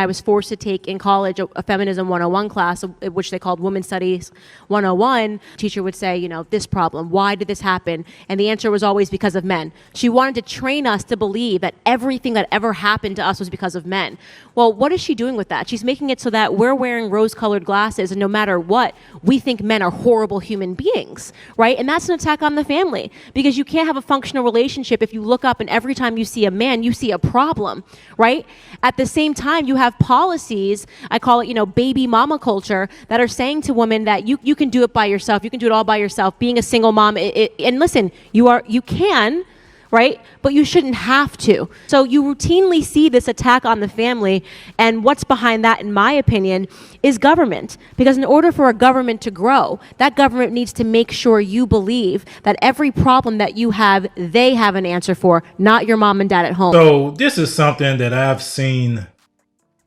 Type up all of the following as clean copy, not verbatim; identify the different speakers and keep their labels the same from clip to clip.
Speaker 1: I was forced to take in college a feminism 101 class, which they called Women's Studies 101. Teacher would say, this problem, why did this happen? And the answer was always because of men. She wanted to train us to believe that everything that ever happened to us was because of men. Well, what is she doing with that? She's making it so that we're wearing rose-colored glasses, and no matter what, we think men are horrible human beings, right? And that's an attack on the family, because you can't have a functional relationship if you look up and every time you see a man, you see a problem, right? At the same time, you have policies, I call it, baby mama culture, that are saying to women that you can do it by yourself, you can do it all by yourself, being a single mom, and listen, you can, right? But you shouldn't have to. So you routinely see this attack on the family, and what's behind that, in my opinion, is government. Because in order for a government to grow, that government needs to make sure you believe that every problem that you have, they have an answer for, not your mom and dad at home.
Speaker 2: So this is something that I've seen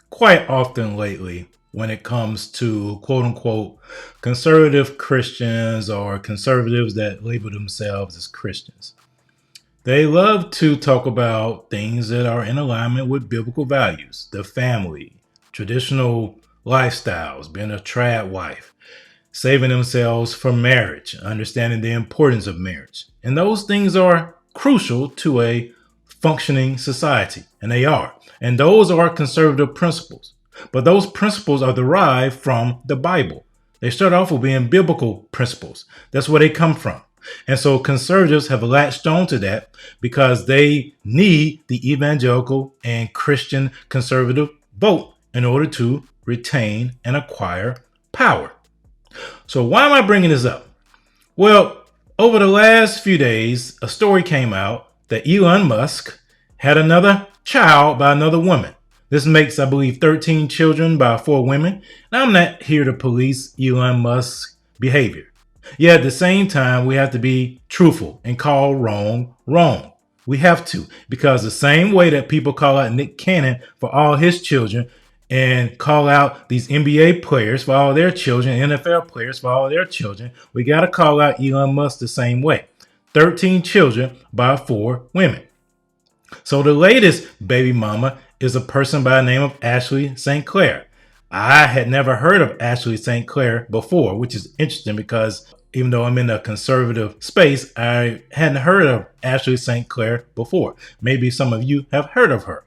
Speaker 2: quite often lately when it comes to quote unquote conservative Christians or conservatives that label themselves as Christians. They love to talk about things that are in alignment with biblical values, the family, traditional lifestyles, being a trad wife, saving themselves for marriage, understanding the importance of marriage. And those things are crucial to a functioning society, and they are. And those are conservative principles. But those principles are derived from the Bible. They start off with being biblical principles. That's where they come from. And so conservatives have latched on to that because they need the evangelical and Christian conservative vote in order to retain and acquire power. So why am I bringing this up? Well, over the last few days, a story came out that Elon Musk had another child by another woman. This makes, I believe, 13 children by 4 women. And I'm not here to police Elon Musk's behavior. Yet at the same time, we have to be truthful and call wrong wrong. We have to, because the same way that people call out Nick Cannon for all his children and call out these NBA players for all their children, NFL players for all their children, we got to call out Elon Musk the same way. 13 children by 4 women. So the latest baby mama is a person by the name of Ashley St Clair. I had never heard of Ashley St Clair before, which is interesting because even though I'm in a conservative space, I hadn't heard of Ashley St Clair before. Maybe some of you have heard of her.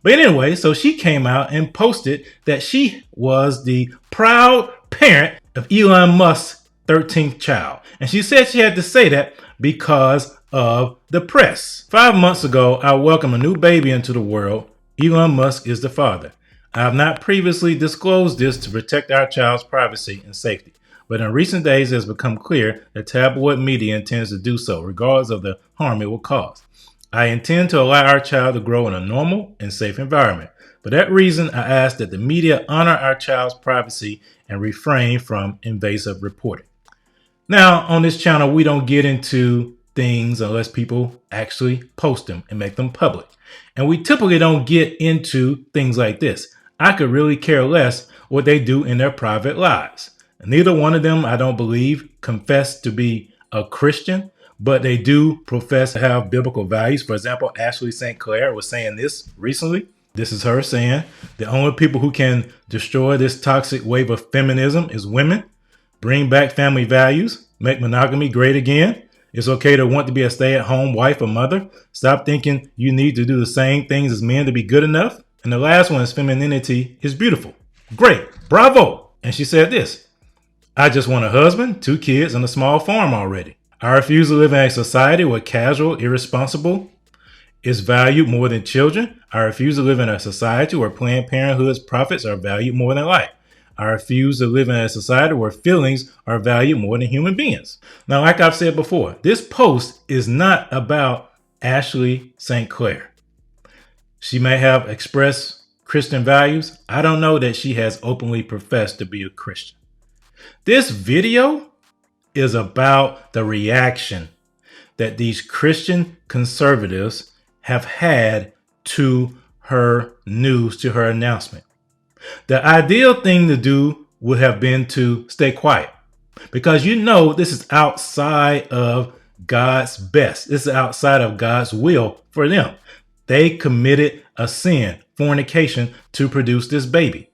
Speaker 2: But anyway, so she came out and posted that she was the proud parent of Elon Musk's 13th child. And she said she had to say that because of the press. 5 months ago, I welcomed a new baby into the world. Elon Musk is the father. I have not previously disclosed this to protect our child's privacy and safety, but in recent days it has become clear that tabloid media intends to do so, regardless of the harm it will cause. I intend to allow our child to grow in a normal and safe environment. For that reason, I ask that the media honor our child's privacy and refrain from invasive reporting. Now, on this channel, we don't get into things unless people actually post them and make them public. And we typically don't get into things like this. I could really care less what they do in their private lives. Neither one of them, I don't believe, confess to be a Christian, but they do profess to have biblical values. For example, Ashley St Clair was saying this recently. This is her saying, the only people who can destroy this toxic wave of feminism is women, bring back family values, make monogamy great again. It's okay to want to be a stay-at-home wife or mother. Stop thinking you need to do the same things as men to be good enough. And the last one is femininity is beautiful. Great. Bravo. And she said this. I just want a husband, 2 kids, and a small farm already. I refuse to live in a society where casual, irresponsible is valued more than children. I refuse to live in a society where Planned Parenthood's profits are valued more than life. I refuse to live in a society where feelings are valued more than human beings. Now, like I've said before, this post is not about Ashley St Clair. She may have expressed Christian values. I don't know that she has openly professed to be a Christian. This video is about the reaction that these Christian conservatives have had to her news, to her announcement. The ideal thing to do would have been to stay quiet, because this is outside of God's best. This is outside of God's will for them. They committed a sin, fornication to produce this baby.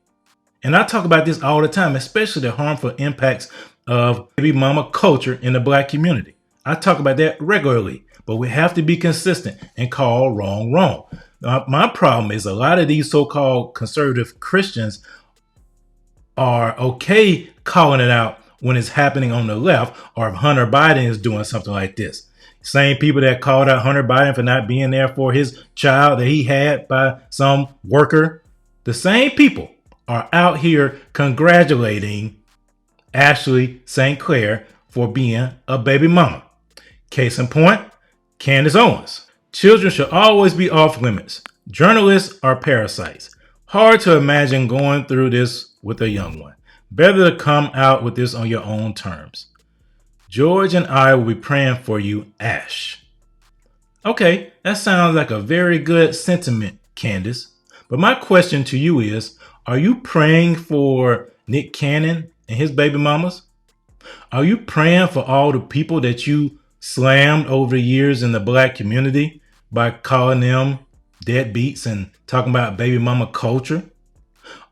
Speaker 2: And I talk about this all the time, especially the harmful impacts of baby mama culture in the Black community. I talk about that regularly, but we have to be consistent and call wrong wrong. My problem is a lot of these so-called conservative Christians are okay calling it out when it's happening on the left, or if Hunter Biden is doing something like this. Same people that called out Hunter Biden for not being there for his child that he had by some worker, the same people are out here congratulating Ashley St Clair for being a baby mama. Case in point, Candace Owens. Children should always be off limits. Journalists are parasites. Hard to imagine going through this with a young one. Better to come out with this on your own terms. George and I will be praying for you, Ash. Okay, that sounds like a very good sentiment, Candace. But my question to you is, are you praying for Nick Cannon and his baby mamas? Are you praying for all the people that you slammed over the years in the Black community by calling them deadbeats and talking about baby mama culture?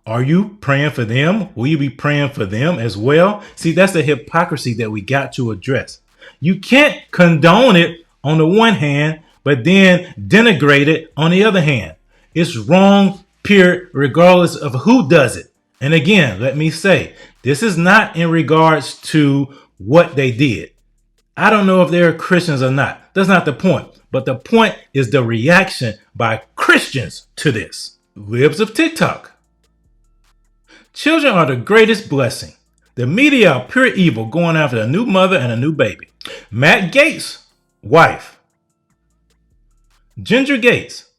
Speaker 2: Are you praying for them? Will you be praying for them as well? See, that's the hypocrisy that we got to address. You can't condone it on the one hand, but then denigrate it on the other hand. It's wrong, period, regardless of who does it. And again, let me say, this is not in regards to what they did. I don't know if they're Christians or not. That's not the point. But the point is the reaction by Christians to this. Libs of TikTok. Children are the greatest blessing. The media are pure evil, going after a new mother and a new baby. Matt Gaetz, wife. Ginger Gates.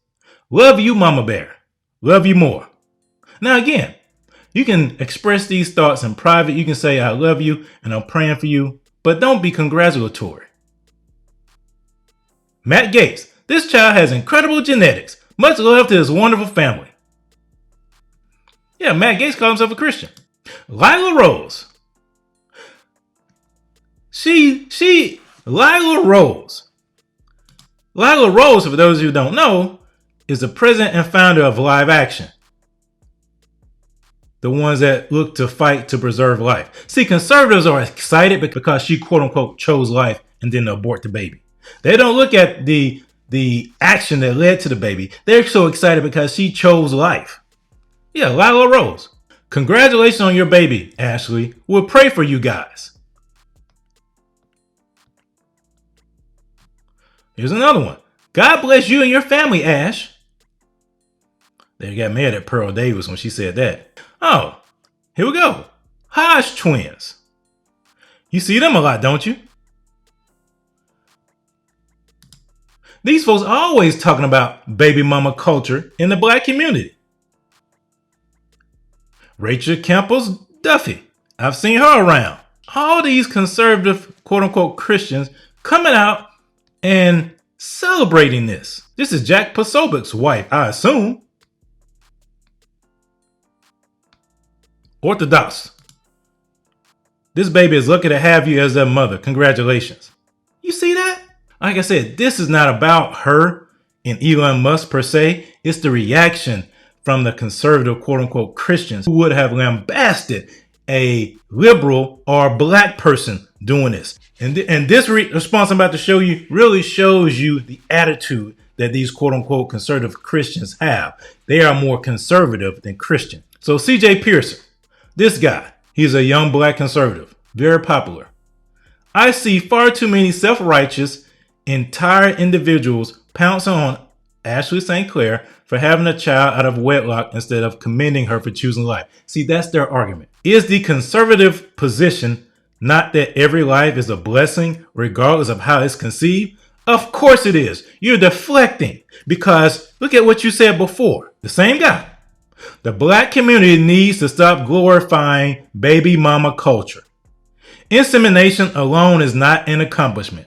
Speaker 2: Love you, Mama Bear. Love you more. Now again, you can express these thoughts in private. You can say, I love you and I'm praying for you, but don't be congratulatory. Matt Gaetz. This child has incredible genetics. Much love to his wonderful family. Yeah, Matt Gaetz calls himself a Christian. Lila Rose. Lila Rose. Lila Rose, for those who don't know, is the president and founder of Live Action. The ones that look to fight to preserve life. See, conservatives are excited because she quote unquote chose life and didn't abort the baby. They don't look at the action that led to the baby. They're so excited because she chose life. Yeah, Lila Rose. Congratulations on your baby, Ashley. We'll pray for you guys. Here's another one. God bless you and your family, Ash. They got mad at Pearl Davis when she said that. Oh, here we go. Hodge twins. You see them a lot, don't you? These folks are always talking about baby mama culture in the Black community. Rachel Campbell's Duffy. I've seen her around. All these conservative, quote unquote, Christians coming out and celebrating this. This is Jack Posobiec's wife, I assume. Orthodox. This baby is lucky to have you as their mother. Congratulations. You see that? Like I said, this is not about her and Elon Musk per se. It's the reaction from the conservative, quote unquote, Christians who would have lambasted a liberal or Black person doing this. And this response I'm about to show you really shows you the attitude that these quote unquote conservative Christians have. They are more conservative than Christian. So CJ Pearson, this guy, he's a young Black conservative, very popular. I see far too many self-righteous, entitled individuals pouncing on Ashley St Clair for having a child out of wedlock instead of commending her for choosing life. See, that's their argument. Is the conservative position not that every life is a blessing regardless of how it's conceived? Of course it is. You're deflecting because look at what you said before. The same guy. The Black community needs to stop glorifying baby mama culture. Insemination alone is not an accomplishment.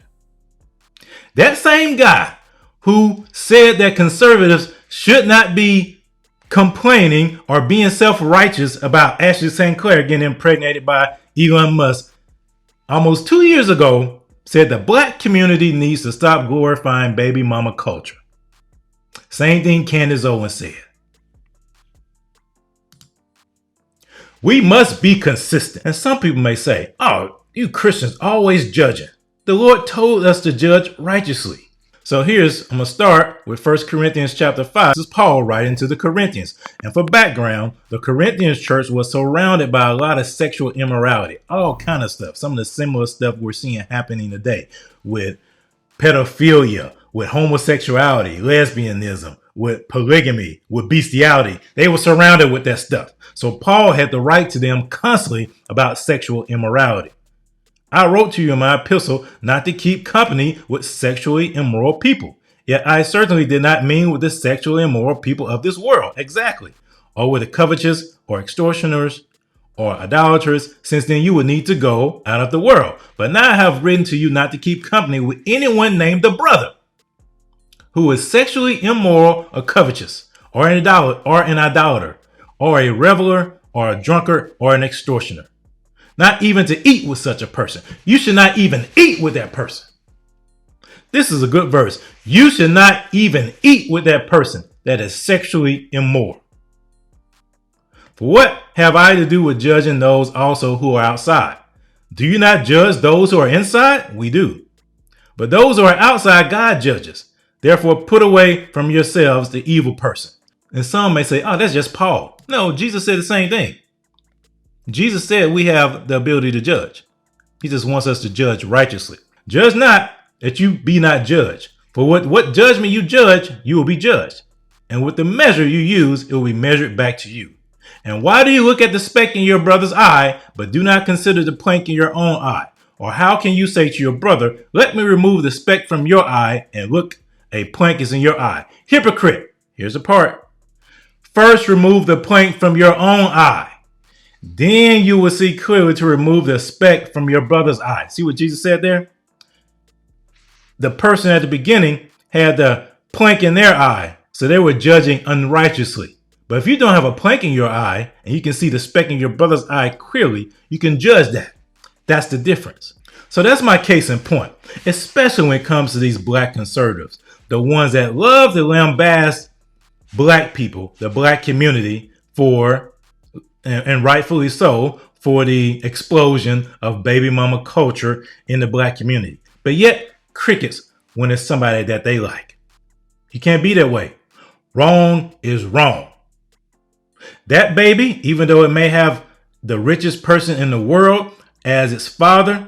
Speaker 2: That same guy who said that conservatives should not be complaining or being self-righteous about Ashley St Clair getting impregnated by Elon Musk almost 2 years ago said the Black community needs to stop glorifying baby mama culture. Same thing Candace Owens said. We must be consistent. And some people may say, oh, you Christians always judging. The Lord told us to judge righteously. So I'm going to start with 1 Corinthians chapter 5. This is Paul writing to the Corinthians. And for background, the Corinthians church was surrounded by a lot of sexual immorality, all kind of stuff. Some of the similar stuff we're seeing happening today with pedophilia, with homosexuality, lesbianism, with polygamy, with bestiality. They were surrounded with that stuff. So Paul had to write to them constantly about sexual immorality. I wrote to you in my epistle not to keep company with sexually immoral people. Yet I certainly did not mean with the sexually immoral people of this world, exactly. Or with the covetous, or extortioners, or idolaters, since then you would need to go out of the world. But now I have written to you not to keep company with anyone named a brother, who is sexually immoral or covetous, or an idolater, or a reveler, or a drunkard, or an extortioner. Not even to eat with such a person. You should not even eat with that person. This is a good verse. You should not even eat with that person that is sexually immoral. For what have I to do with judging those also who are outside? Do you not judge those who are inside? We do. But those who are outside, God judges. Therefore, put away from yourselves the evil person. And some may say, oh, that's just Paul. No, Jesus said the same thing. Jesus said we have the ability to judge. He just wants us to judge righteously. Judge not, that you be not judged. For what judgment you judge, you will be judged. And with the measure you use, it will be measured back to you. And why do you look at the speck in your brother's eye, but do not consider the plank in your own eye? Or how can you say to your brother, let me remove the speck from your eye, and look, a plank is in your eye? Hypocrite. Here's the part. First remove the plank from your own eye. Then you will see clearly to remove the speck from your brother's eye. See what Jesus said there? The person at the beginning had the plank in their eye, so they were judging unrighteously. But if you don't have a plank in your eye and you can see the speck in your brother's eye clearly, you can judge that. That's the difference. So that's my case in point, especially when it comes to these black conservatives, the ones that love to lambast black people, the black community, for and rightfully so, for the explosion of baby mama culture in the black community. But yet, crickets when it's somebody that they like. You can't be that way. Wrong is wrong. That baby, even though it may have the richest person in the world as his father,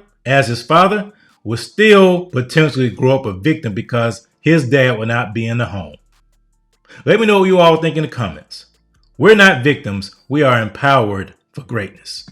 Speaker 2: will still potentially grow up a victim because his dad will not be in the home. Let me know what you all think in the comments. We're not victims. We are empowered for greatness.